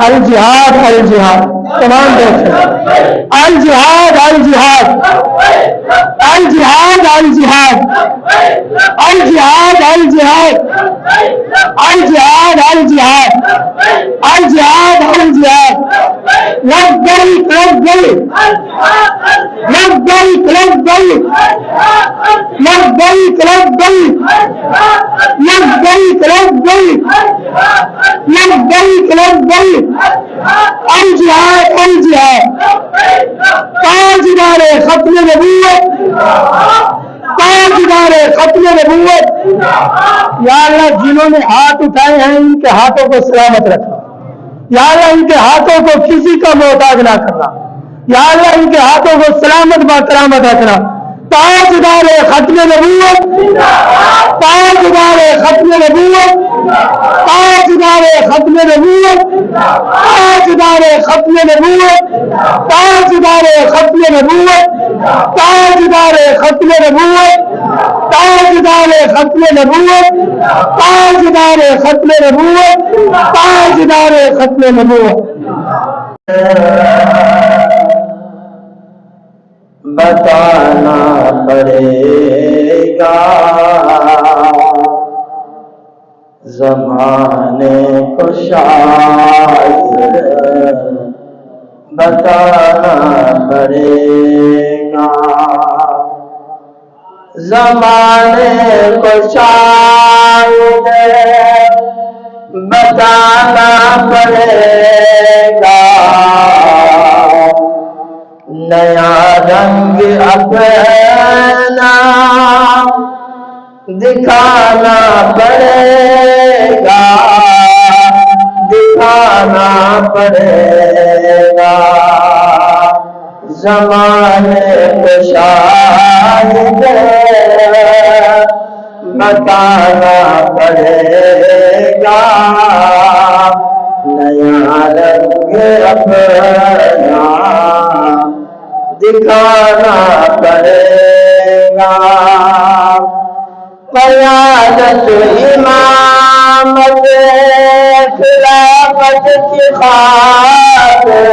الجہاد الجہاد تمام دیکھیں الجہاد الجہاد الجہاد الجہاد الجہاد الجہاد الجہاد الجہاد الجہاد الجہاد لبیک لبیک لبیک لبیک لبیک لبیک لبیک لبیک لبیک لبیک الجہاد الجہاد تاجدار ختم نبوت تاجدار ختم نبوت یا اللہ جنہوں نے ہاتھ اٹھائے ہیں ان کے ہاتھوں کو سلامت رکھنا یا اللہ ان کے ہاتھوں کو کسی کا محتاج نہ کرنا یا اللہ ان کے ہاتھوں کو سلامت با کرامت رکھنا تاجدار ختم نبوت تاجدار ختم نبوت تاجدار ختم نبوت تاجدار ختم نبوت تاجدار ختم نبوت تاجدار ختم نبوت تاجدار ختم نبوت تاجدار ختم نبوت تاجدار ختم نبوت بتانا پڑے گا زمانے کو شاید بتانا پڑے گا زمانے کو شاید بتانا پڑے گا نیا رنگ اپنا دکھانا پڑے گا دکھانا پڑے گا زمانے کو شاید بتانا پڑے گا نیا رنگ اپنا دکھانا پڑے گا قیادت امامت خلافت کی خاطر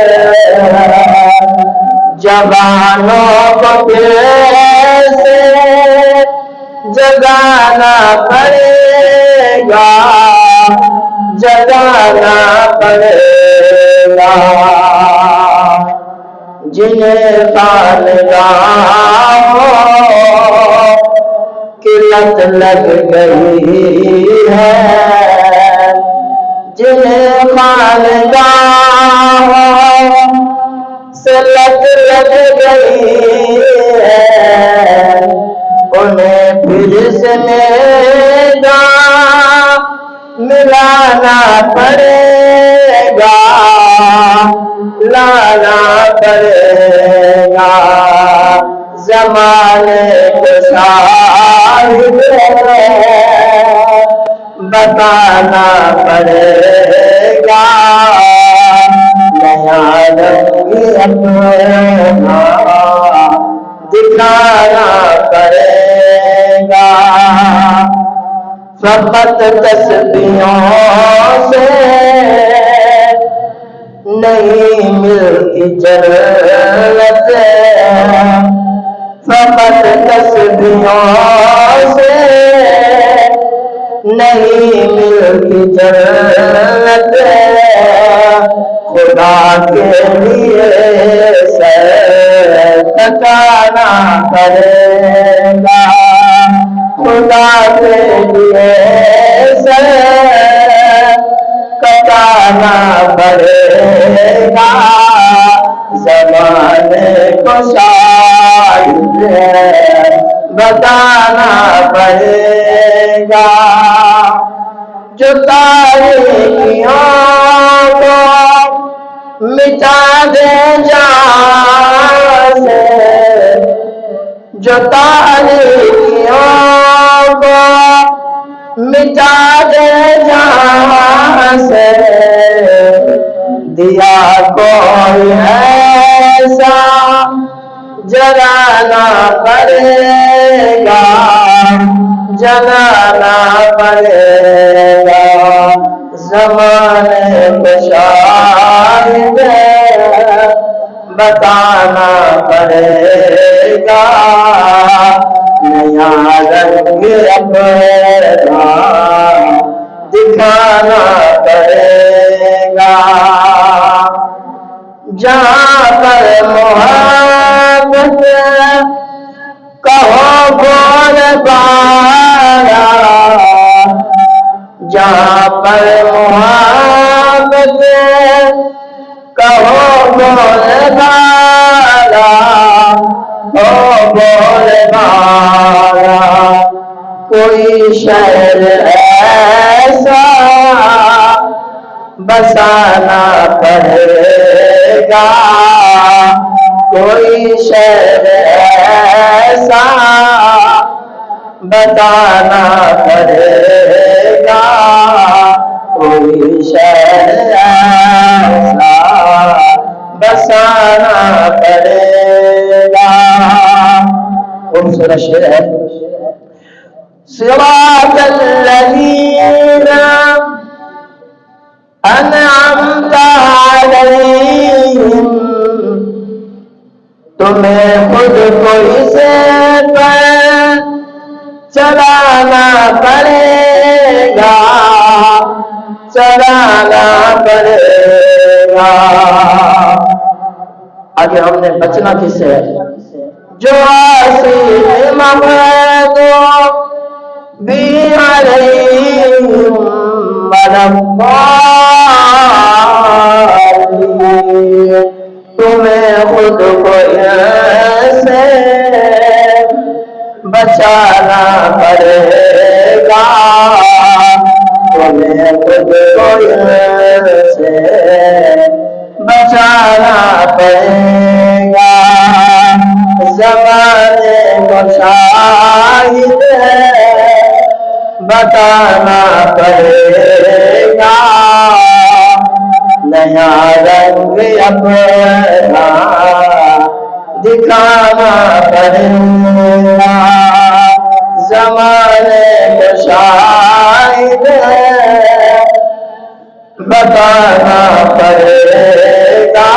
جوانوں کو کیسے جگانا پڑے گا جگانا پڑے گا جنہیں خانقاہوں کی لت لگ گئی ہے جنہیں خانقاہوں سے لت لگ گئی ہے انہیں پھر سے میدان ملانا پڑے گا لانا پڑے گا زمانے کو شاہد بتانا پڑے گا نیا رنگ اپنا دکھانا پڑے گا فقط تسبیحوں سے نہیں ملتی جنت فقط تسبیحوں سے نہیں ملتی جنت خدا کے لیے سر ٹکانا پڑے گا خدا کے لیے سر کٹانا پڑے گا زمانے کو شاید بتانا پڑے گا جو تاریکیوں کو مٹا دے جان سے جو تاریکیوں کو مٹا دے جان سے دیا کوئی ایسا جلانا پڑے گا جلانا پڑے گا زمانے کو شاہد بتانا پڑے گا نیا رنگ اپنا دکھانا پڑے گا جہاں پر محبت کہو بول بالا جہاں پر محبت کہو بول بالا او بول بالا کوئی شہر ایسا بسانا پڑے گا کوئی شہر ایسا بتانا پڑے گا کوئی شہر ایسا بسانا پڑے گا خوبصورت شعر ہے صراط الذین انعمت علیہم تمہیں خود کو اسے پر چلانا پڑے گا چلانا پڑے گا آگے ہم نے بچنا کس سے ہے جو آسی محمد بھی علیہم تمہیں خود کو ایسے بچانا پڑے گا تمہیں خود کو ایسے بچانا پڑے گا زمانے کو شاہد بتانا پڑے گا نیا رنگ اپنا دکھانا پڑے گا زمانے کو شاہد بتانا پڑے گا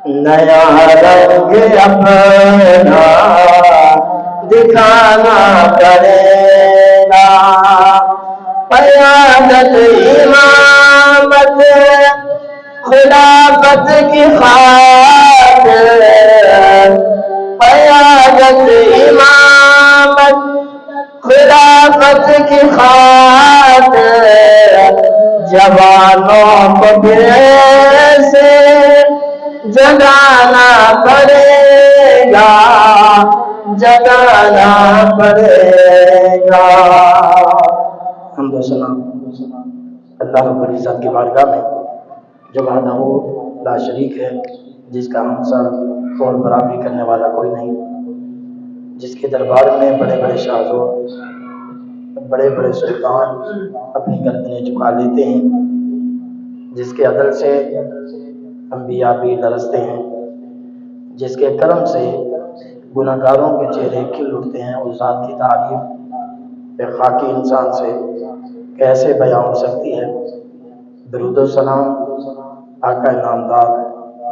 نیا رنگ اپنا دکھانا پڑے گا قیادت امامت خلافت کی خاطر قیادت امامت خلافت کی خاطر جوانوں کو پھر سے جگانا پڑے گا جگانا پڑے گا حمد و ثنا اللہ رب العزت کی بارگاہ میں جو وحدہ لا شریک ہے جس کا ہمسر اور برابری کرنے والا کوئی نہیں جس کے دربار میں بڑے بڑے شاہزور بڑے بڑے سلطان اپنی گردنیں جھکا لیتے ہیں جس کے عدل سے انبیاء بھی لرزتے ہیں جس کے کرم سے گناہگاروں کے چہرے کھل اٹھتے ہیں اس ذات کی تعریف ایک خاکی انسان سے کیسے بیان ہو سکتی ہے درود و سلام آقا نامدار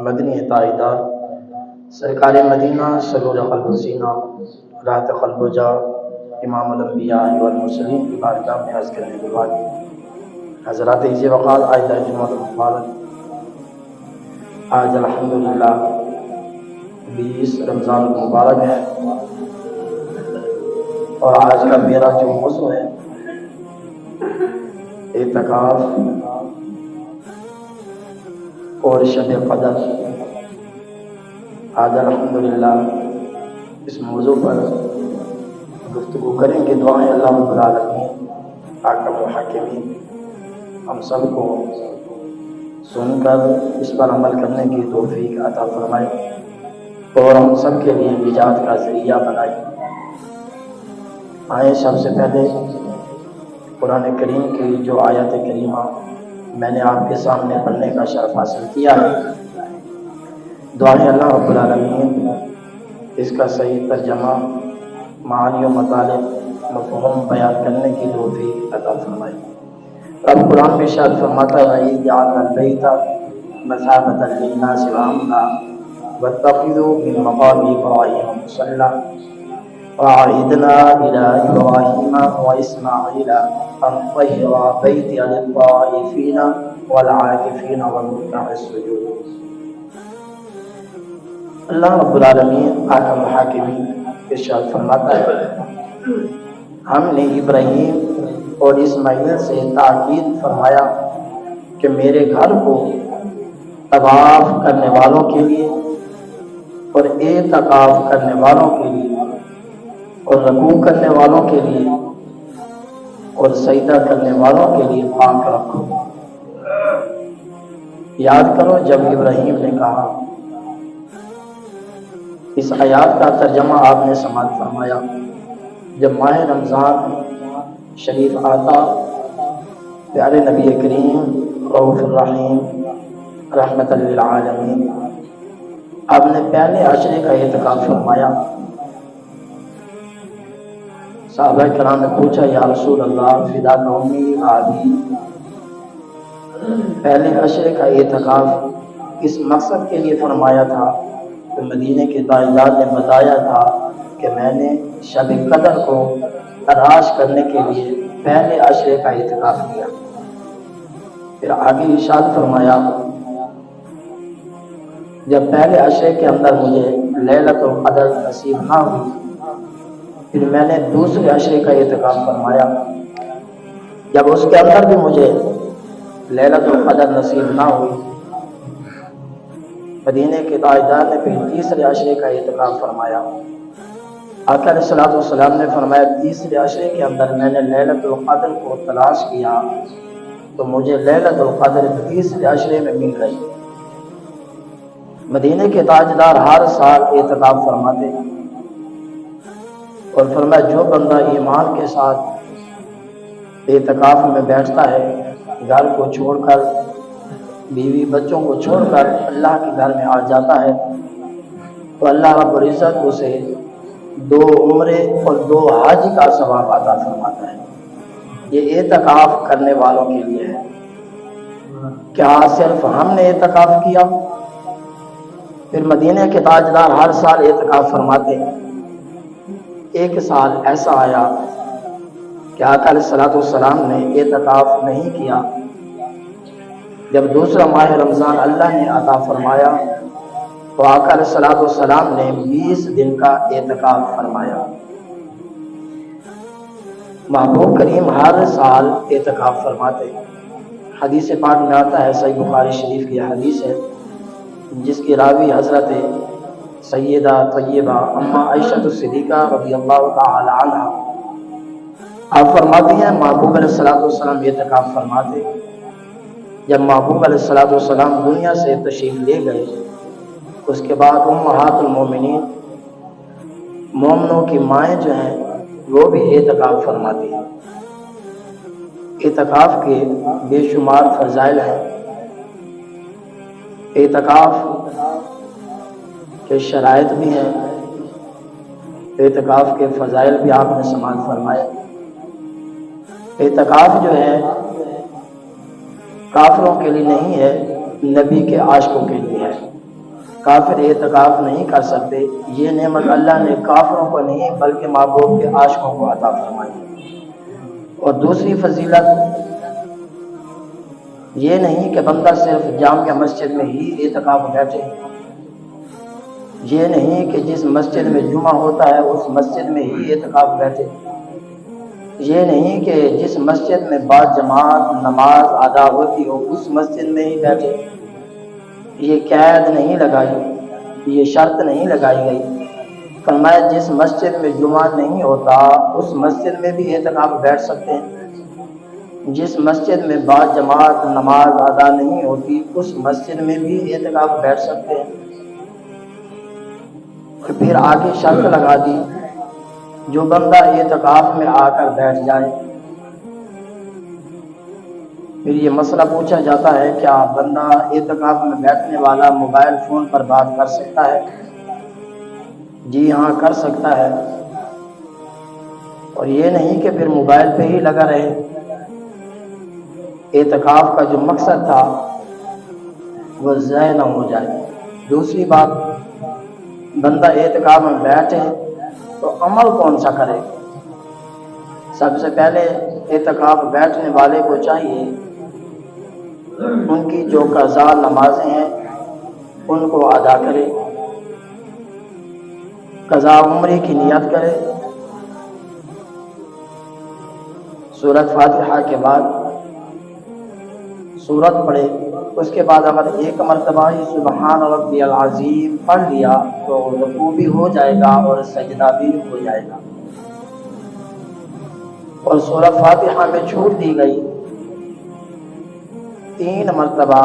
مدنی تائیدار سرکار مدینہ سرور قلب و سینہ راحت قلب و جا امام الانبیاء والمرسلین کی بارگاہ میں عرض کرنے کے بعد حضرات عزیز وقال آج جمعہ مبارک آج الحمدللہ 20 رمضان مبارک ہے اور آج کا میرا جو موضوع ہے اعتکاف اور شب قدر آج الحمدللہ اس موضوع پر گفتگو کریں گے دعائیں اللہ رب العالمین حاکم الحاکمین ہم سب کو سن کر اس پر عمل کرنے کی توفیق عطا فرمائے اور ہم سب کے لیے نجات کا ذریعہ بنائے آئیں سب سے پہلے قرآن کریم کی جو آیت کریمہ میں نے آپ کے سامنے پڑھنے کا شرف حاصل کیا ہے دعائیں اللہ رب العالمین اس کا صحیح ترجمہ معانی و مطالب مفہوم بیان کرنے کی توفیق عطا فرمائے اب قرآن میں ارشاد فرماتا ہے وَإِذْ جَعَلْنَا الْبَيْتَ مَثَابَةً لِلنَّاسِ وَأَمْنًا وَاتَّخِذُوا مِن مَّقَامِ إِبْرَاهِيمَ مُصَلًّى وَعَهِدْنَا إِلَىٰ إِبْرَاهِيمَ وَإِسْمَاعِيلَ أَن طَهِّرَا بَيْتِيَ لِلطَّائِفِينَ وَالْعَاكِفِينَ وَالرُّكَّعِ السُّجُودِ۔ اللہ رب العالمین حاکم الحاکمین ارشاد فرماتا ہے ہم نے ابراہیم اور اسماعیل سے تاکید فرمایا کہ میرے گھر کو طواف کرنے والوں کے لیے اور اعتکاف کرنے والوں کے لیے اور رکوع کرنے والوں کے لیے اور سجدہ کرنے والوں کے لیے پاک رکھو۔ یاد کرو جب ابراہیم نے کہا، اس آیات کا ترجمہ آپ نے سماعت فرمایا، جب ماہ رمضان شریف آتا پیارے نبی کریم رؤوف الرحیم رحمت للعالمین آپ نے پہلے عشرے کا اعتکاف فرمایا۔ صحابہ کرام نے پوچھا یا رسول اللہ فداک امی و ابی، پہلے عشرے کا اعتکاف اس مقصد کے لیے فرمایا تھا کہ مدینے کے تاجدار نے بتایا تھا کہ میں نے شب قدر کو تلاش کرنے کے لیے پہلے عشرے کا اعتکاف کیا۔ پھر آگے ارشاد فرمایا جب پہلے عشرے کے اندر مجھے لیلۃ القدر نصیب نہ ہوئی، پھر میں نے دوسرے عشرے کا اعتکاف فرمایا۔ جب اس کے اندر بھی مجھے لیلۃ القدر نصیب نہ ہوئی، مدینے کے تاجدار نے پھر تیسرے عشرے کا اعتکاف فرمایا۔ آقا علیہ الصلوۃ والسلام نے فرمایا تیسرے عشرے کے اندر میں نے لیلۃ القدر کو تلاش کیا تو مجھے لیلۃ القدر تیسرے عشرے میں مل گئی۔ مدینے کے تاجدار ہر سال اعتکاف فرماتے اور فرمایا جو بندہ ایمان کے ساتھ اعتکاف میں بیٹھتا ہے، گھر کو چھوڑ کر بیوی بچوں کو چھوڑ کر اللہ کے گھر میں آ جاتا ہے تو اللہ رب العزت اسے 2 عمرے اور 2 حج کا ثواب عطا فرماتا ہے۔ یہ اعتکاف کرنے والوں کے لیے ہے۔ کیا صرف ہم نے اعتکاف کیا؟ پھر مدینے کے تاجدار ہر سال اعتکاف فرماتے ہیں۔ ایک سال ایسا آیا کہ آقا علیہ الصلوۃ والسلام نے اعتکاف نہیں کیا۔ جب دوسرا ماہ رمضان اللہ نے عطا فرمایا تو آقا علیہ الصلوۃ والسلام نے 20 دن کا اعتکاف فرمایا۔ محبوب کریم ہر سال اعتکاف فرماتے۔ حدیث پاک میں آتا ہے، صحیح بخاری شریف کی حدیث ہے جس کی راوی حضرت سیدہ طیبہ اما عائشہ صدیقہ رضی اللہ تعالی عنہ آپ فرماتی ہیں محبوب علیہ الصلوۃ والسلام اعتکاف فرماتے۔ جب محبوب علیہ الصلوۃ والسلام دنیا سے تشریف لے گئے اس کے بعد امہات المومنین مومنوں کی مائیں جو ہیں وہ بھی اعتکاف فرماتی ہیں۔ اعتکاف کے بے شمار فضائل ہیں، اعتکاف کے شرائط بھی ہیں، اعتکاف کے فضائل بھی آپ نے سماعت فرمائے۔ اعتکاف جو ہے کافروں کے لیے نہیں ہے، نبی کے عاشقوں کے لیے ہے۔ کافر اعتکاف نہیں کر سکتے، یہ نعمت اللہ نے کافروں کو نہیں بلکہ محبوب کے عاشقوں کو عطا فرمائی۔ اور دوسری فضیلت یہ نہیں کہ بندہ صرف جامع مسجد میں ہی اعتکاف بیٹھے، یہ نہیں کہ جس مسجد میں جمعہ ہوتا ہے اس مسجد میں ہی اعتکاف بیٹھے، یہ نہیں کہ جس مسجد میں بعد جماعت نماز ادا ہوتی ہو اس مسجد میں ہی بیٹھے۔ یہ قید نہیں لگائی، یہ شرط نہیں لگائی گئی۔ فرمایا جس مسجد میں جمعہ نہیں ہوتا اس مسجد میں بھی اعتکاف بیٹھ سکتے ہیں، جس مسجد میں بعد جماعت نماز ادا نہیں ہوتی اس مسجد میں بھی اعتکاف بیٹھ سکتے ہیں۔ اور پھر آگے شرط لگا دی جو بندہ اعتکاف میں آ کر بیٹھ جائے، پھر یہ مسئلہ پوچھا جاتا ہے کیا بندہ اعتکاف میں بیٹھنے والا موبائل فون پر بات کر سکتا ہے؟ جی ہاں کر سکتا ہے، اور یہ نہیں کہ پھر موبائل پہ ہی لگا رہے، اعتکاف کا جو مقصد تھا وہ ضائع نہ ہو جائے۔ دوسری بات، بندہ اعتکاف میں بیٹھے تو عمل کون سا کرے؟ سب سے پہلے اعتکاف بیٹھنے والے کو چاہیے ان کی جو قضا نمازیں ہیں ان کو ادا کرے، قضا عمرے کی نیت کرے، سورۃ فاتحہ کے بعد سورت پڑھے، اس کے بعد اگر ایک مرتبہ ہی سبحان ربی العظیم پڑھ لیا تو رکوع بھی ہو جائے گا اور سجدہ بھی ہو جائے گا، اور سورۃ فاتحہ میں چھوٹ دی گئی 3 مرتبہ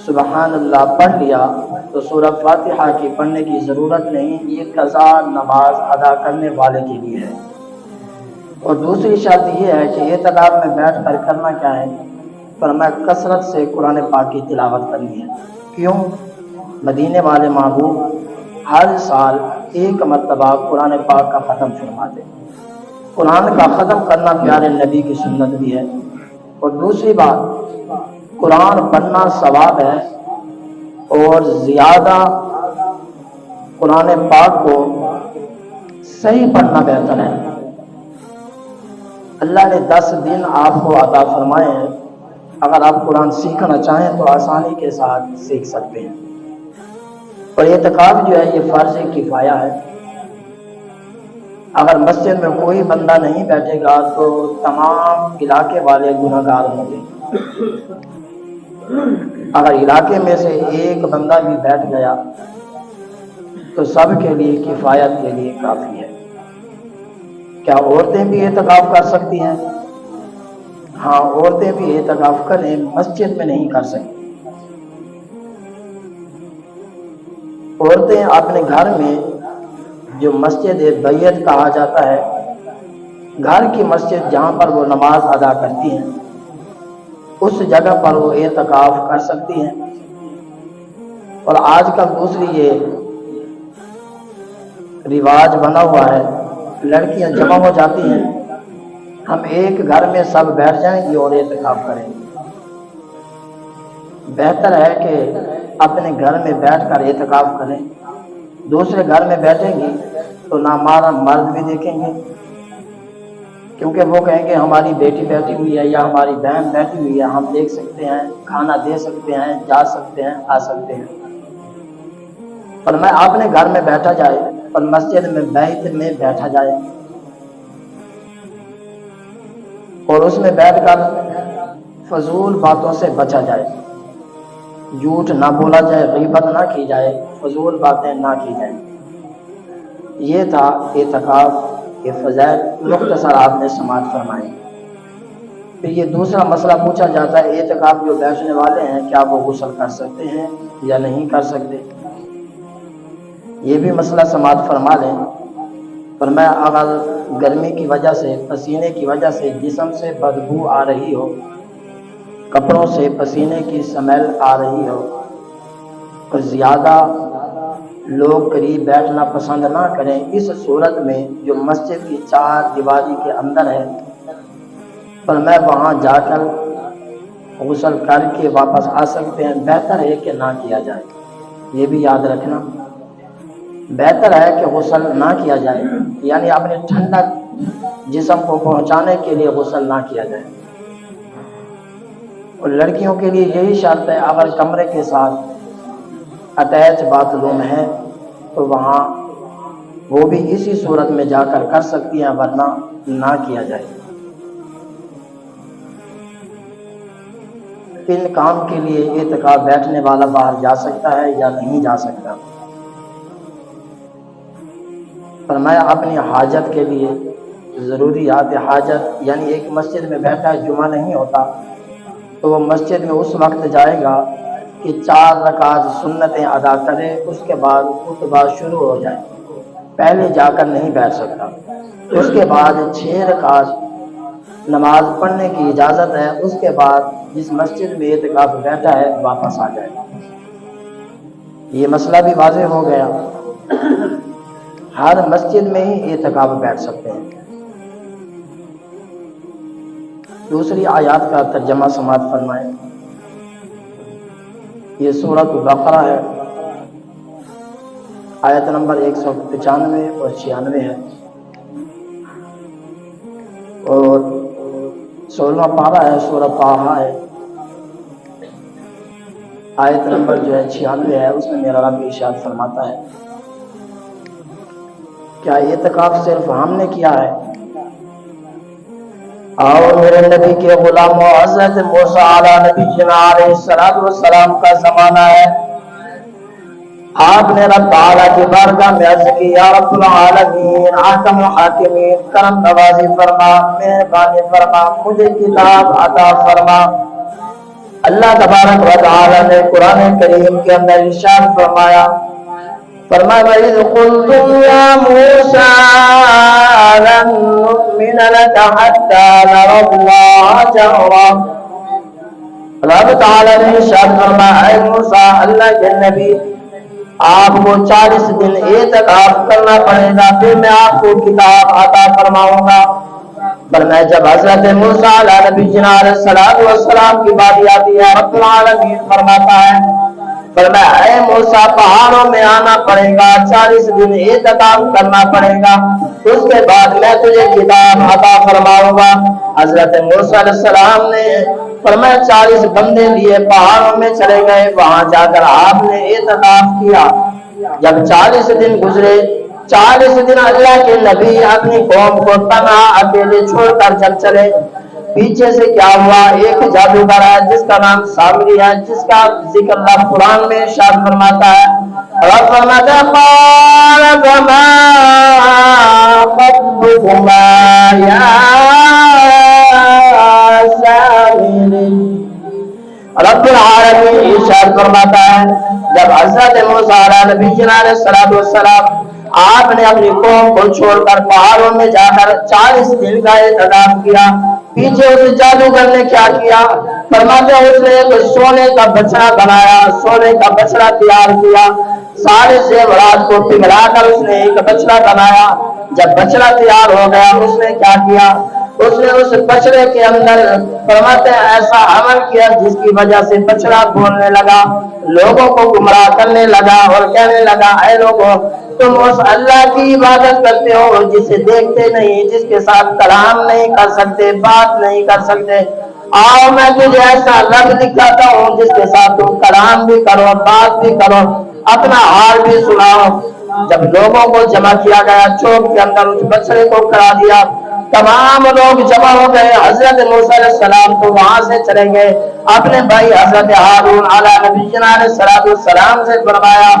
سبحان اللہ پڑھ لیا تو سورۃ فاتحہ کی پڑھنے کی ضرورت نہیں، یہ قضا نماز ادا کرنے والے کے لیے ہے۔ اور دوسری شرط یہ ہے کہ اعتکاف میں بیٹھ کر کرنا کیا ہے؟ فرمایا کثرت سے قرآن پاک کی تلاوت کرنی ہے۔ کیوں؟ مدینے والے محبوب ہر سال 1 مرتبہ قرآن پاک کا ختم فرماتے۔ قرآن کا ختم کرنا پیارے نبی کی سنت بھی ہے۔ اور دوسری بات، قرآن پڑھنا ثواب ہے، اور زیادہ قرآن پاک کو صحیح پڑھنا بہتر ہے۔ اللہ نے 10 دن آپ کو عطا فرمائے ہیں، اگر آپ قرآن سیکھنا چاہیں تو آسانی کے ساتھ سیکھ سکتے ہیں۔ اور اعتکاف جو ہے یہ فرض کفایہ ہے، اگر مسجد میں کوئی بندہ نہیں بیٹھے گا تو تمام علاقے والے گنہگار ہوں گے، اگر علاقے میں سے ایک بندہ بھی بیٹھ گیا تو سب کے لیے کفایت کے لیے کافی ہے۔ کیا عورتیں بھی اعتکاف کر سکتی ہیں؟ ہاں، عورتیں بھی اعتکاف کریں، مسجد میں نہیں کر سکتی۔ عورتیں اپنے گھر میں جو مسجد بیت کہا جاتا ہے، گھر کی مسجد جہاں پر وہ نماز ادا کرتی ہیں، اس جگہ پر وہ اعتکاف کر سکتی ہیں۔ اور آج کل دوسری یہ رواج بنا ہوا ہے، لڑکیاں جمع ہو جاتی ہیں، ہم ایک گھر میں سب بیٹھ جائیں گے اور اعتکاف کریں گے۔ بہتر ہے کہ اپنے گھر میں بیٹھ کر اعتکاف کریں، دوسرے گھر میں بیٹھیں گی تو نہ ہمارا مرد بھی دیکھیں گے، کیونکہ وہ کہیں گے ہماری بیٹی بیٹھی ہوئی ہے یا ہماری بہن بیٹھی ہوئی ہے، ہم دیکھ سکتے ہیں، کھانا دے سکتے ہیں، جا سکتے ہیں، آ سکتے ہیں۔ پر میں اپنے گھر میں بیٹھا جائے اور مسجد میں بیت میں بیٹھا جائے اور اس میں بیٹھ کر فضول باتوں سے بچا جائے، جھوٹ نہ بولا جائے، غیبت نہ کی جائے، فضول باتیں نہ کی جائیں۔ یہ تھا اعتکاف کے فضائل، مختصر آپ نے سماعت فرمائی۔ پھر یہ دوسرا مسئلہ پوچھا جاتا ہے، اعتکاف جو بیٹھنے والے ہیں کیا وہ غسل کر سکتے ہیں یا نہیں کر سکتے؟ یہ بھی مسئلہ سماعت فرما لیں۔ فرمایا اگر گرمی کی وجہ سے، پسینے کی وجہ سے جسم سے بدبو آ رہی ہو، کپڑوں سے پسینے کی سمیل آ رہی ہو اور زیادہ لوگ قریب بیٹھنا پسند نہ کریں، اس صورت میں جو مسجد کی 4 دیواری کے اندر ہے، پر میں وہاں جا کر غسل کر کے واپس آ سکتے ہیں۔ بہتر ہے کہ نہ کیا جائے، یہ بھی یاد رکھنا، بہتر ہے کہ غسل نہ کیا جائے، یعنی اپنے ٹھنڈک جسم کو پہنچانے کے لیے غسل نہ کیا جائے۔ اور لڑکیوں کے لیے یہی شرط ہے، اگر کمرے کے ساتھ اٹیچ باتھ روم ہے تو وہاں وہ بھی اسی صورت میں جا کر کر سکتی ہیں، ورنہ نہ کیا جائے۔ ان کام کے لیے اعتکاف بیٹھنے والا باہر جا سکتا ہے یا نہیں جا سکتا؟ فرمایا اپنی حاجت کے لیے، ضروریات حاجت، یعنی ایک مسجد میں بیٹھا ہے، جمعہ نہیں ہوتا تو وہ مسجد میں اس وقت جائے گا کہ 4 رکعت سنتیں ادا کرے، اس کے بعد خطبہ شروع ہو جائے، پہلے جا کر نہیں بیٹھ سکتا۔ اس کے بعد 6 رکعت نماز پڑھنے کی اجازت ہے، اس کے بعد جس مسجد میں اعتکاف بیٹھا ہے واپس آ جائے۔ یہ مسئلہ بھی واضح ہو گیا، ہر مسجد میں ہی اعتکاف بیٹھ سکتے ہیں۔ دوسری آیات کا ترجمہ سماعت فرمائیں۔ یہ سورۃ البقرہ ہے، آیت نمبر 195 اور 96 ہے، اور 16واں پارہ ہے، سورۃ طٰہٰ ہے، آیت نمبر جو ہے 96 ہے۔ اس میں میرا رب ارشاد فرماتا ہے، کیا اعتکاف صرف ہم نے کیا ہے؟ اور میرے نبی کے غلاموں، حضرت موسیٰ علیہ نبی علیہ السلام کا زمانہ ہے، آپ نے رب تعالیٰ کی بارگاہ میں عرض کی، یا رب العالمین، حاکم الحاکمین، کرم نوازی فرما، مہربانی فرما، مجھے کتاب عطا فرما۔ اللہ تبارک و تعالیٰ نے قرآن کریم کے اندر ارشاد فرمایا، وَإِذْ قُلْتُمْ يَا مُوسَىٰ لَن نُّؤْمِنَ لَكَ حَتَّىٰ نَرَى اللَّهَ جَهْرَةً۔ رب تعالیٰ نے ارشاد فرمایا، اے موسیٰ، اللہ کے نبی، آپ کو 40 دن اعتکاف کرنا پڑے گا، پھر میں آپ کو کتاب عطا فرماؤں گا۔ فرمایا جب حضرت موسیٰ علیہ نبی علیہ السلام کی باری آتی ہے، رب العالمین فرماتا ہے، فرمایا اے موسیٰ، پہاڑوں میں آنا پڑے گا، 40 دن اعتکاف کرنا پڑے گا، اس کے بعد میں تجھے کتاب عطا فرماؤں گا۔ حضرت موسیٰ علیہ السلام نے فرمایا 40 بندے لیے پہاڑوں میں چلے گئے، وہاں جا کر آپ نے اعتکاف کیا۔ جب 40 دن گزرے، 40 دن اللہ کے نبی اپنی قوم کو تنہا اکیلے چھوڑ کر جب چلے، پیچھے سے کیا ہوا؟ ایک جادوگر ہے جس کا نام سامری ہے، جس کا ذکر اللہ قرآن میں ارشاد فرماتا ہے، رب فرماتا ہے، قال فما خطبكما يا سامری۔ رب العالمین ارشاد فرماتا ہے، جب حضرت موسیٰ علیہ نبی علیہ السلام آپ نے اپنی قوم کو چھوڑ کر پہاڑوں میں جا کر 40 دن کا اعتکاف کیا، پیچھے اس جادوگر نے کیا کیا؟ فرماتے ہیں اس نے ایک سونے کا بچڑا بنایا، سونے کا بچڑا تیار کیا، سارے زیورات کو پگھلا کر اس نے ایک بچڑا بنایا۔ جب بچڑا تیار ہو گیا، اس نے کیا کیا؟ اس نے اس بچڑے کے اندر فرماتے ہیں ایسا عمل کیا جس کی وجہ سے بچڑا بولنے لگا، لوگوں کو گمراہ کرنے لگا اور کہنے لگا، اے لوگوں، تم اس اللہ کی عبادت کرتے ہو جسے دیکھتے نہیں، جس کے ساتھ کلام نہیں کر سکتے، بات نہیں کر سکتے، آؤ میں تجھے ایسا رب دکھاتا ہوں جس کے ساتھ تم کلام بھی کرو، بات بھی کرو، اپنا حال بھی سناؤ۔ جب لوگوں کو جمع کیا گیا، چوک کے اندر اس بچڑے کو کھڑا دیا، تمام لوگ جمع ہو گئے۔ حضرت موسیٰ علیہ السلام تو وہاں سے چلے گئے، اپنے بھائی حضرت ہارون علیہ نبی علیہ السلام سے فرمایا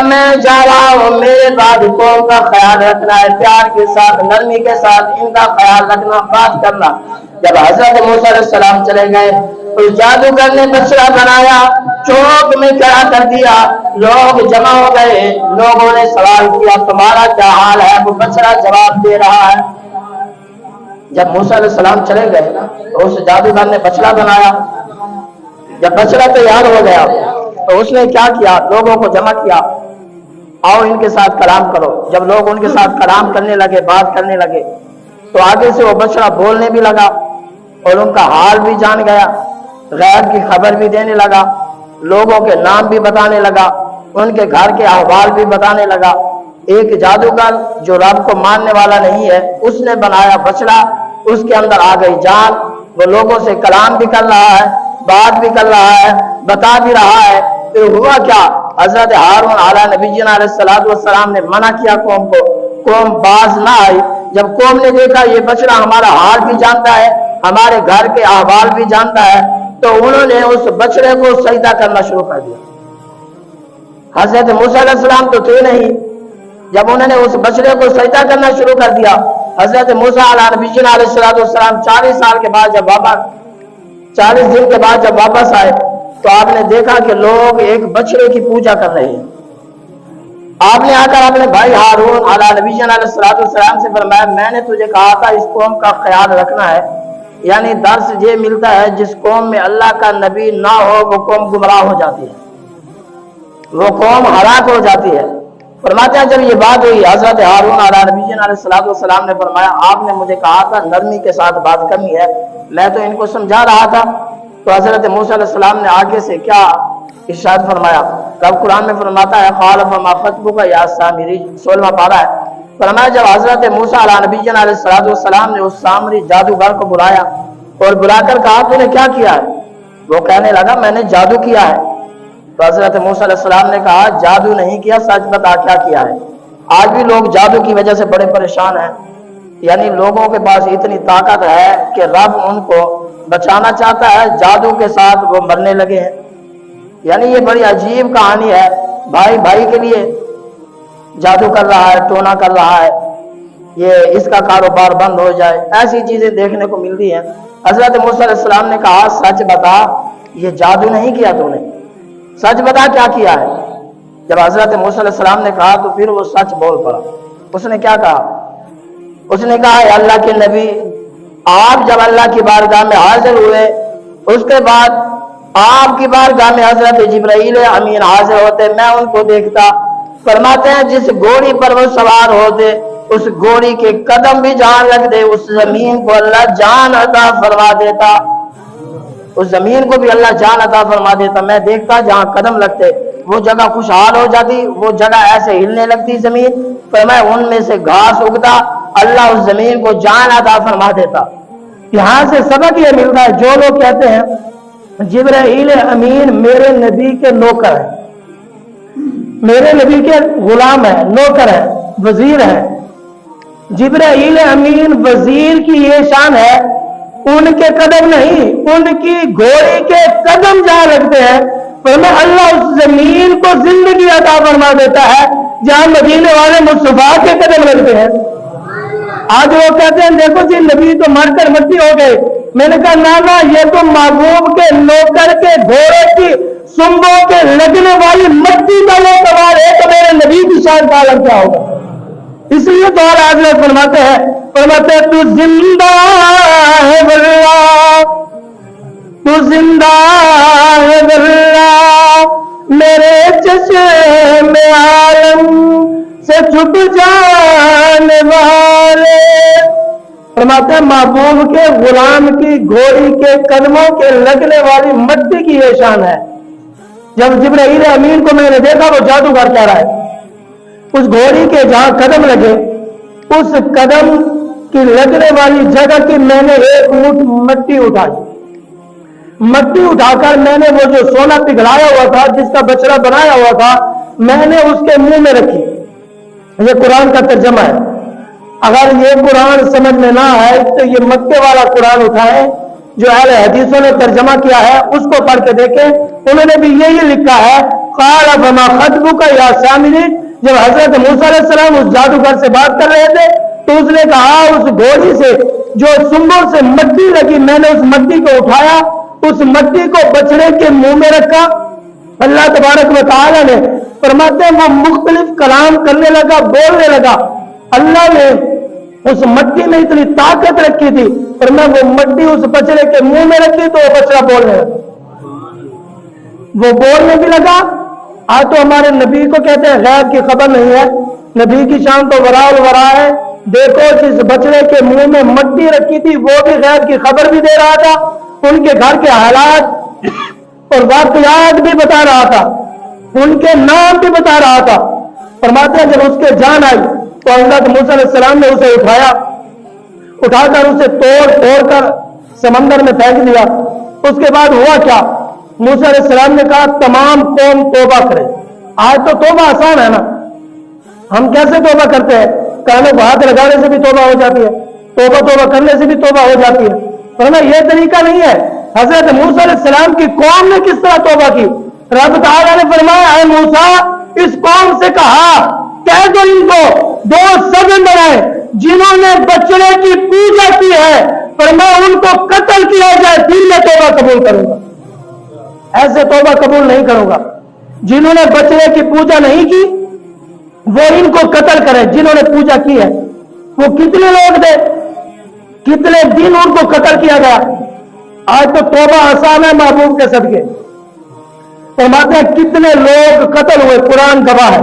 میں جا رہا ہوں، میرے بعد قوم کا خیال رکھنا ہے، پیار کے ساتھ، نرمی کے ساتھ ان کا خیال رکھنا، بات کرنا۔ جب حضرت موسیٰ علیہ السلام چلے گئے، اس جادوگر نے بچڑا بنایا، چوک میں کھڑا کر دیا، لوگ جمع ہو گئے، لوگوں نے سوال کیا تمہارا کیا حال ہے؟ وہ بچڑا جواب دے رہا ہے۔ جب موسیٰ علیہ السلام چلے گئے تو اس جادوگر نے بچڑا بنایا، جب بچڑا تیار ہو گیا تو اس نے کیا کیا؟ لوگوں کو جمع کیا، آؤ ان کے ساتھ کلام کرو۔ جب لوگ ان کے ساتھ کلام کرنے لگے، بات کرنے لگے، تو آگے سے وہ بچڑا بولنے بھی لگا اور ان کا حال بھی جان گیا، غیب کی خبر بھی دینے لگا، لوگوں کے نام بھی بتانے لگا، ان کے گھر کے احوال بھی بتانے لگا۔ ایک جادوگر جو رب کو ماننے والا نہیں ہے، اس نے بنایا بچڑا، اس کے اندر آ گئی جان، وہ لوگوں سے کلام بھی کر رہا ہے، بات بھی کر رہا ہے، بتا بھی رہا ہے۔ پھر ہوا کیا؟ حضرت ہارون علیہ نبی علیہ السلام نے منع کیا قوم کو، قوم باز نہ آئی۔ جب قوم نے دیکھا یہ بچڑا ہمارا حال بھی جانتا ہے، ہمارے گھر کے احوال بھی جانتا ہے، تو انہوں نے اس بچڑے کو سجدہ کرنا شروع کر دیا۔ حضرت موسیٰ علیہ السلام تو تھے نہیں، جب انہوں نے اس بچڑے کو سجدہ کرنا شروع کر دیا، حضرت موسیٰ علیہ نبی علیہ السلام 40 سال کے بعد جب 40 دن کے بعد جب واپس آئے تو آپ نے دیکھا کہ لوگ ایک بچڑے کی پوجا کر رہے ہیں۔ آپ نے آ کر اپنے بھائی ہارون علیہ نبی علیہ السلام سے فرمایا میں نے تجھے کہا تھا اس قوم کا خیال رکھنا ہے، یعنی درس یہ ملتا ہے جس قوم میں اللہ کا نبی نہ ہو وہ قوم گمراہ ہو جاتی ہے، وہ قوم ہلاک ہو جاتی ہے۔ فرماتے ہیں جب یہ بات ہوئی حضرت ہارون علیہ نبی علیہ السلام نے فرمایا آپ نے مجھے کہا تھا نرمی کے ساتھ بات کرنی ہے، میں تو ان کو سمجھا رہا تھا۔ تو حضرت موسیٰ علیہ السلام نے آگے سے کیا ارشاد فرمایا؟ رب قرآن میں فرماتا ہے قال فما خطبک یا سامری، 16واں پارہ ہے۔ فرمایا جب حضرت موسیٰ علیہ نبی علیہ السلام نے اس سامری جادوگر کو بلایا اور بلا کر کہا تو نے کیا کیا ہے؟ وہ کہنے لگا میں نے جادو کیا ہے۔ تو حضرت موسیٰ علیہ السلام نے کہا جادو نہیں کیا، سچ بتا کیا کیا ہے۔ آج بھی لوگ جادو کی وجہ سے بڑے پریشان ہیں، یعنی لوگوں کے پاس اتنی طاقت ہے کہ رب ان کو بچانا چاہتا ہے، جادو کے ساتھ وہ مرنے لگے ہیں۔ یعنی یہ بڑی عجیب کہانی ہے، بھائی بھائی کے لیے جادو کر رہا ہے، ٹونا کر رہا ہے، یہ اس کا کاروبار بند ہو جائے، ایسی چیزیں دیکھنے کو ملتی ہیں۔ حضرت موسیٰ علیہ السلام نے کہا سچ بتا یہ جادو نہیں کیا تو نے، سچ بتا کیا کیا ہے۔ جب حضرت موسیٰ علیہ السلام نے کہا تو پھر وہ سچ بول پڑا۔ اس نے کیا کہا؟ اس نے کہا اے اللہ کے نبی، آپ جب اللہ کی بارگاہ میں حاضر ہوئے اس کے بعد آپ کی بارگاہ میں حضرت جبرائیل امین حاضر ہوتے، میں ان کو دیکھتا، فرماتے ہیں جس گھوڑی پر وہ سوار ہوتے اس گھوڑی کے قدم بھی جان لگ دے اس زمین کو اللہ جان عطا فرما دیتا، اس زمین کو بھی اللہ جان عطا فرما دیتا۔ میں دیکھتا جہاں قدم لگتے وہ جگہ خوشحال ہو جاتی، وہ جگہ ایسے ہلنے لگتی زمین، فرمایا ان میں سے گھاس اگتا، اللہ اس زمین کو جان عطا فرما دیتا۔ یہاں سے سبق یہ ملتا ہے، جو لوگ کہتے ہیں جبرائیل امین میرے نبی کے نوکر ہے، میرے نبی کے غلام ہے، نوکر ہے، وزیر ہے، جبرائیل امین وزیر کی یہ شان ہے، ان کے قدم نہیں، ان کی گھوڑی کے قدم جہاں لگتے ہیں فرمایا اللہ اس زمین کو زندگی عطا فرما دیتا ہے جہاں مدینے والے مصطفیٰ کے قدم لگتے ہیں۔ آج وہ کہتے ہیں دیکھو جی نبی تو مر کر مٹی ہو گئے، میں نے کہا نانا یہ تو محبوب کے نوکر کے گھوڑے کی سنبوں کے لگنے والی مٹی کا لو سوار ہے تو میرے نبی کی شان کا عالم کیا ہوگا؟ اس لیے تو اور حضرت فرماتے ہیں تو زندہ ہے واللہ، تو زندہ ہے واللہ، میرے چشم عالم سے چھپ جانے والے۔ فرماتے ہیں محبوب کے غلام کی گھوڑی کے قدموں کے لگنے والی مٹی کی یہ شان ہے۔ جب جبرائیل امین کو میں نے دیکھا وہ جادوگر کہہ رہا ہے اس گھوڑی کے جہاں قدم لگے اس قدم کی لگنے والی جگہ کی میں نے ایک مٹھ مٹی اٹھائی، مٹی اٹھا کر میں نے وہ جو سونا پگھلایا ہوا تھا جس کا بچڑا بنایا ہوا تھا میں نے اس کے منہ میں رکھی۔ یہ قرآن کا ترجمہ ہے، اگر یہ قرآن سمجھ میں نہ آئے تو یہ مکے والا قرآن اٹھائیں جو اہل حدیثوں نے ترجمہ کیا ہے اس کو پڑھ کے دیکھیں، انہوں نے بھی یہی لکھا ہے قال فما خطبک یا سامری۔ جب حضرت موسیٰ علیہ السلام اس جادوگر سے بات کر رہے تھے تو اس نے کہا اس گھوڑی سے جو سنبوں سے مٹی لگی میں نے اس مٹی کو اٹھایا، اس مٹی کو بچڑے کے منہ میں رکھا۔ اللہ تبارک و تعالی نے فرماتے ہیں وہ مختلف کلام کرنے لگا، بولنے لگا۔ اللہ نے اس مٹی میں اتنی طاقت رکھی تھی اور میں وہ مٹی اس بچڑے کے منہ میں رکھی تو وہ بچڑا بولنے لگا، وہ بولنے بھی لگا۔ آج تو ہمارے نبی کو کہتے ہیں غیب کی خبر نہیں ہے، نبی کی شان تو وراء الورا ہے۔ دیکھو جس بچڑے کے منہ میں مٹی رکھی تھی وہ بھی غیب کی خبر بھی دے رہا تھا، ان کے گھر کے حالات اور واقعات بھی بتا رہا تھا، ان کے نام بھی بتا رہا تھا۔ فرماتے ہیں جب اس کے جان آئی تو حضرت موسیٰ علیہ السلام نے اسے اٹھایا، اٹھا کر اسے توڑ کر سمندر میں پھینک دیا۔ اس کے بعد ہوا کیا؟ موسیٰ علیہ السلام نے کہا تمام قوم توبہ کرے۔ آج تو توبہ آسان ہے نا، ہم کیسے توبہ کرتے ہیں؟ کانوں کو ہاتھ لگانے سے بھی توبہ ہو جاتی ہے، توبہ کرنے سے بھی توبہ ہو جاتی ہے، ورنہ یہ طریقہ نہیں ہے۔ حضرت موسیٰ علیہ السلام کی قوم نے کس طرح توبہ کی؟ رب تعالیٰ نے فرمایا اے موسیٰ اس قوم سے کہا کہہ دو ان کو دو سبب بنائے جنہوں نے بچڑے کی پوجا کی ہے، فرمایا ان کو قتل کیا جائے پھر میں توبہ قبول کروں گا۔ ایسے توبہ قبول نہیں کروں گا۔ جنہوں نے بچڑے کی پوجا نہیں کی وہ ان کو قتل کرے، جنہوں نے پوجا کی ہے وہ کتنے لوگ تھے، کتنے دن ان کو قتل کیا گیا۔ آج تو توبہ آسان ہے محبوب کے صدقے، فرماتے ہیں کتنے لوگ قتل ہوئے، قرآن گواہ ہے۔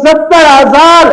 70,000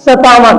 57,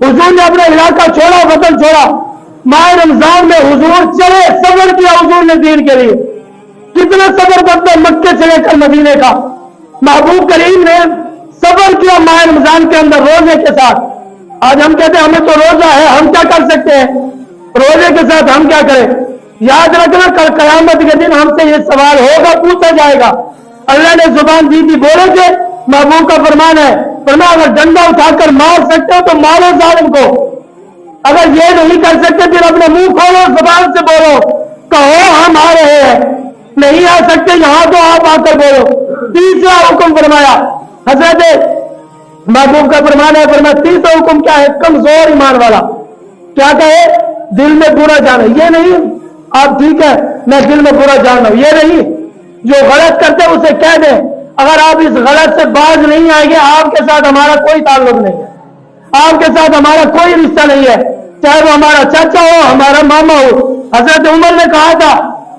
حضور نے اپنا علاقہ چھوڑا، وطن چھوڑا، ماہ رمضان میں حضور چلے، صبر کیا حضور نے دین کے لیے، کتنا صبر کرتا ہے مکے سے لے کر مدینے کا۔ محبوب کریم نے صبر کیا ماہ رمضان کے اندر روزے کے ساتھ۔ آج ہم کہتے ہیں ہمیں تو روزہ ہے، ہم کیا کر سکتے ہیں، روزے کے ساتھ ہم کیا کریں؟ یاد رکھنا کل قیامت کے دن ہم سے یہ سوال ہوگا، پوچھا جائے گا۔ اللہ نے زبان دی تھی، بولے تھے، محبوب کا فرمان ہے، فرمایا اگر ڈنڈا اٹھا کر مار سکتے ہو تو مارو ظالم کو، اگر یہ نہیں کر سکتے پھر اپنے منہ کھولو، زبان سے بولو، کہو ہم آ رہے ہیں، نہیں آ سکتے یہاں تو آپ آ کر بولو۔ تیسرا حکم فرمایا حضرت محبوب کا فرمان ہے، فرمایا تیسرا حکم کیا ہے؟ کمزور ایمان والا کیا کہے؟ دل میں برا جانا، یہ نہیں آپ ٹھیک ہے میں دل میں برا جان رہا ہوں، یہ نہیں، جو غلط کرتے اسے کہہ دیں اگر آپ اس غلط سے باز نہیں آئیں گے آپ کے ساتھ ہمارا کوئی تعلق نہیں ہے، آپ کے ساتھ ہمارا کوئی رشتہ نہیں ہے، چاہے وہ ہمارا چاچا ہو، ہمارا ماما ہو۔ حضرت عمر نے کہا تھا،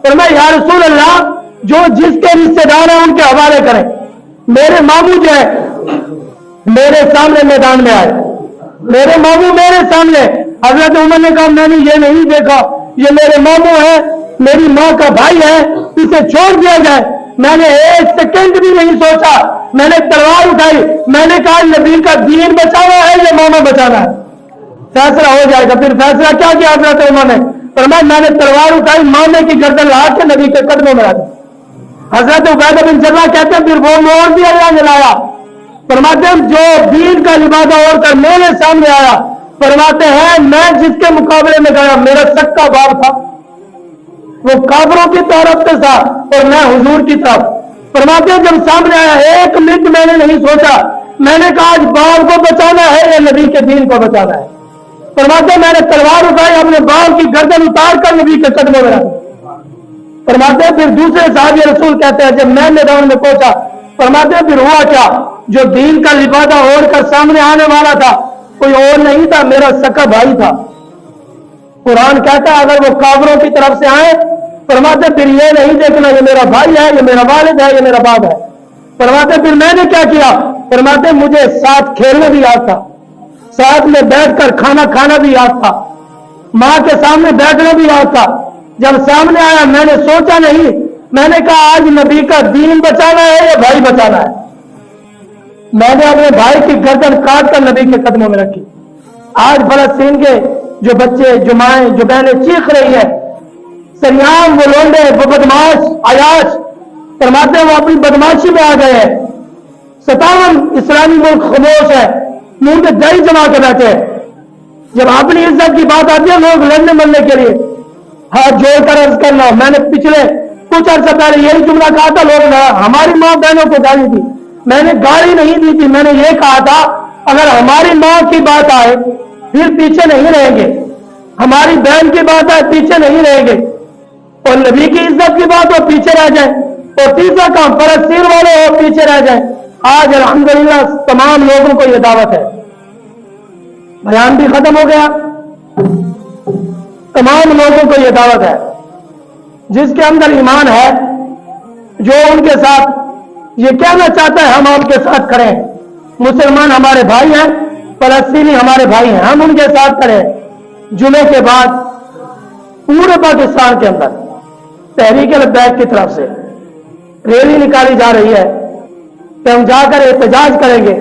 فرمایا یا رسول اللہ جو جس کے رشتے دار ہیں ان کے حوالے کریں، میرے ماموں جو ہے میرے سامنے میدان میں آئے، میرے ماموں میرے سامنے۔ حضرت عمر نے کہا میں نے یہ نہیں دیکھا، یہ میرے ماموں ہے، میری ماں کا بھائی ہے، اسے چھوڑ دیا جائے۔ میں نے ایک سیکنڈ بھی نہیں سوچا، میں نے تلوار اٹھائی، میں نے کہا نبی کا دین بچانا ہے یا ماما بچانا ہے، فیصلہ ہو جائے گا۔ پھر فیصلہ کیا کیا حضرت عمر نے؟ فرمایا میں نے تلوار اٹھائی، مامے کی گردن لا کے نبی کے قدموں میں رکھ دی۔ حضرت عبیدہ بن جرح کہتے ہیں پھر وہ موڑ بھی اللہ نے لایا، فرماتے ہیں جو دین کا لبادہ اوڑھ کر میرے سامنے آیا، فرماتے ہیں میں جس کے مقابلے میں گیا میرا سکا باپ تھا، وہ کافروں کی طرف سے تھا اور میں حضور کی طرف۔ فرماتے ہیں جب سامنے آیا ایک منٹ میں نے نہیں سوچا، میں نے کہا آج باپ کو بچانا ہے یا نبی کے دین کو بچانا ہے۔ فرماتے ہیں میں نے تلوار اٹھائی، اپنے باپ کی گردن اتار کر نبی کے قدموں میں رکھ۔ فرماتے ہیں پھر دوسرے صحابی رسول کہتے ہیں جب میں میدان میں پہنچا، فرماتے ہیں پھر ہوا کیا، جو دین کا لبادہ اوڑھ کر سامنے آنے والا تھا کوئی اور نہیں تھا، میرا سکا بھائی تھا۔ قرآن کہتا ہے اگر وہ کافروں کی طرف سے آئے، فرماتے پھر یہ نہیں دیکھنا یہ میرا بھائی ہے، یہ میرا والد ہے، یہ میرا باپ ہے۔ فرماتے پھر میں نے کیا کیا؟ فرماتے مجھے ساتھ کھیلنا بھی یاد تھا، ساتھ میں بیٹھ کر کھانا کھانا بھی یاد تھا، ماں کے سامنے بیٹھنا بھی یاد تھا۔ جب سامنے آیا میں نے سوچا نہیں، میں نے کہا آج نبی کا دین بچانا ہے یا بھائی بچانا ہے۔ میں نے اپنے بھائی کی گردن کاٹ کر نبی کے قدموں میں رکھی۔ آج فلسطین کے جو بچے، جو مائیں، جو بہنیں چیخ رہی ہے، سریام وہ لونڈے، وہ بدماش عیاش، فرماتے ہیں وہ اپنی بدماشی میں آ گئے ہیں۔ 57 اسلامی ملک خاموش ہے، منہ پہ دہی جما کے بیٹھے ہیں۔ جب اپنی عزت کی بات آتی ہے لوگ لڑنے مرنے کے لیے ہاتھ جوڑ کر عرض کرنا۔ میں نے پچھلے کچھ عرصہ پہلے یہی جملہ کہا تھا، لوگ ہماری ماں بہنوں کو گالی دی، میں نے گالی نہیں دی تھی، میں نے یہ کہا تھا اگر ہماری ماں کی بات آئے پھر پیچھے نہیں رہیں گے، ہماری بہن کی بات آئے پیچھے نہیں رہیں گے، اور نبی کی عزت کی بات ہو پیچھے رہ جائیں، اور تیسرا کام فلسطین والے ہو پیچھے رہ جائیں۔ آج الحمدللہ تمام لوگوں کو یہ دعوت ہے، بیان بھی ختم ہو گیا، تمام لوگوں کو یہ دعوت ہے جس کے اندر ایمان ہے، جو ان کے ساتھ یہ کہنا چاہتا ہے ہم آپ کے ساتھ کھڑے ہیں، مسلمان ہمارے بھائی ہیں، فلسطینی ہمارے بھائی ہیں، ہم ان کے ساتھ کھڑے ہیں۔ جمعے کے بعد پورے پاکستان کے اندر تحریک لبیک کی طرف سے ریلی نکالی جا رہی ہے کہ ہم جا کر احتجاج کریں گے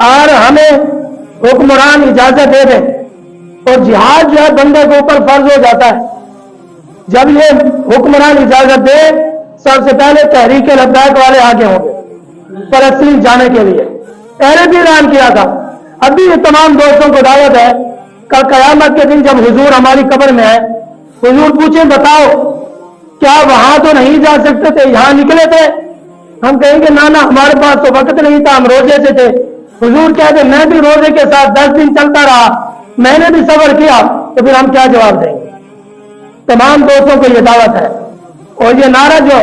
اور ہمیں حکمران اجازت دے دیں، اور جہاد جو ہے بندے کے اوپر فرض ہو جاتا ہے۔ جب یہ حکمران اجازت دے سب سے پہلے تحریک لبیک والے آگے ہوں گے فلسطین جانے کے لیے۔ پہلے بھی اعلان کیا تھا، ابھی یہ تمام دوستوں کو دعوت ہے، کل قیامت کے دن جب حضور ہماری قبر میں ہے، حضور پوچھیں بتاؤ کیا وہاں تو نہیں جا سکتے تھے، یہاں نکلے تھے؟ ہم کہیں گے نہ ہمارے پاس تو وقت نہیں تھا، ہم روزے سے تھے۔ حضور کہتے میں بھی روزے کے ساتھ 10 دن چلتا رہا، میں نے بھی صبر کیا، تو پھر ہم کیا جواب دیں گے؟ تمام دوستوں کو یہ دعوت ہے، اور یہ نعرہ جو،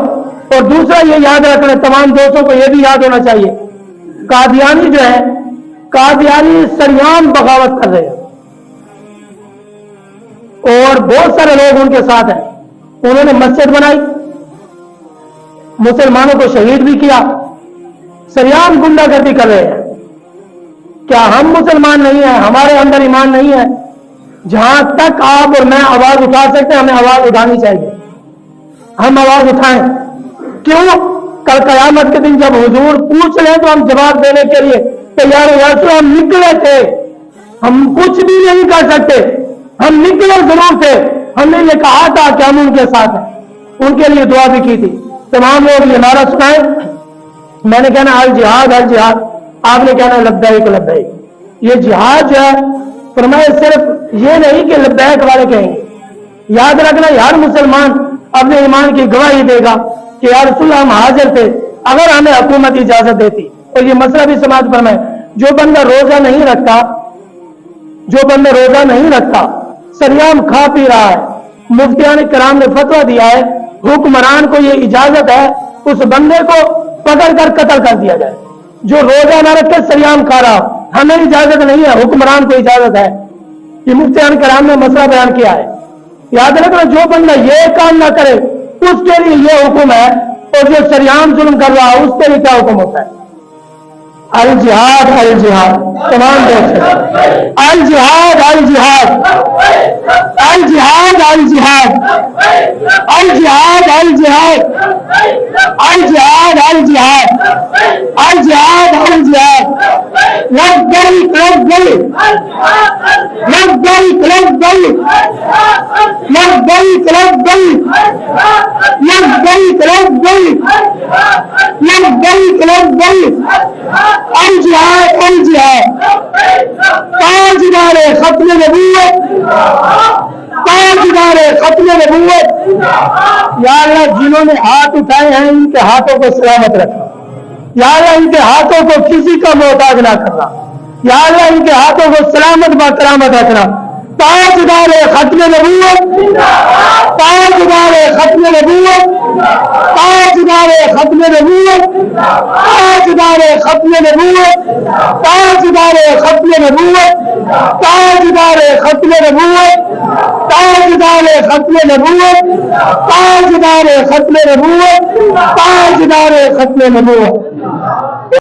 اور دوسرا یہ یاد رکھنا تمام دوستوں کو یہ بھی یاد ہونا چاہیے، قادیانی جو ہے، قادیانی سریام بغاوت کر رہے ہیں، اور بہت سارے لوگ ان کے ساتھ ہیں۔ انہوں نے مسجد بنائی، مسلمانوں کو شہید بھی کیا، سریام گنڈا گردی کر رہے ہیں۔ کیا ہم مسلمان نہیں ہیں؟ ہمارے اندر ایمان نہیں ہے؟ جہاں تک آپ اور میں آواز اٹھا سکتے ہیں ہمیں آواز اٹھانی چاہیے. ہم آواز اٹھائیں. کیوں؟ کل قیامت کے دن جب حضور پوچھ لیں تو ہم جواب دینے کے لیے تیار ہو جائے. ہم نکلے تھے, ہم کچھ بھی نہیں کر سکتے, ہم نکلے ضرور تھے. ہم نے یہ کہا تھا کہ ہم ان کے ساتھ ہیں, ان کے لیے دعا بھی کی تھی. تمام لوگ یہ نعرہ سنائیں. میں نے کہنا الجہاد الجہاد, آپ نے کہنا لبیک لبیک. یہ جہاد جو ہے فرمائے صرف یہ نہیں کہ لبیک والے کہیں گے. یاد رکھنا ہر مسلمان اپنے ایمان کی گواہی دے گا کہ یا رسول اللہ ہم حاضر تھے اگر ہمیں حکومت اجازت دیتی. اور یہ مسئلہ بھی سماعت فرمائے, جو بندہ روزہ نہیں رکھتا سریام کھا پی رہا ہے, مفتیان کرام نے فتویٰ دیا ہے حکمران کو یہ اجازت ہے اس بندے کو پکڑ کر قتل کر دیا جائے. جو روزہ نہ رکھ کے سریام کھا رہا, ہمیں اجازت نہیں ہے, حکمران کو اجازت ہے. یہ مفتیان کرام نے مسئلہ بیان کیا ہے. یاد رکھنا جو بندہ یہ کام نہ کرے اس کے لیے یہ حکم ہے, اور جو سریام ظلم کر رہا ہے اس کے لیے کیا حکم ہوتا ہے؟ الجہاد الجہاد. تمام دوست الجہاد الجہاد الجہاد الجہاد الجہاد الجہاد الجہاد الجہاد الجہاد الجہاد. لبیک لبیک لبیک لبیک لبیک لبیک لبیک لبیک لبیک لبیک. الجہاد الجہاد. تاجدار ختم نبوت, تاجدار ختم نبوت. یا اللہ جنہوں نے ہاتھ اٹھائے ہیں ان کے ہاتھوں کو سلامت رکھنا. یا اللہ ان کے ہاتھوں کو کسی کا محتاج نہ کرنا. یا اللہ ان کے ہاتھوں کو سلامت با کرامت رکھنا. تاجدار ختم نبوت, تاجدار ختم نبوت, تاجدار ختم نبوت, تاجدار ختم نبوت, تاجدار ختم نبوت, تاجدار ختم نبوت, تاجدار ختم نبوت, تاجدار ختم نبوت, تاجدار ختم نبوت.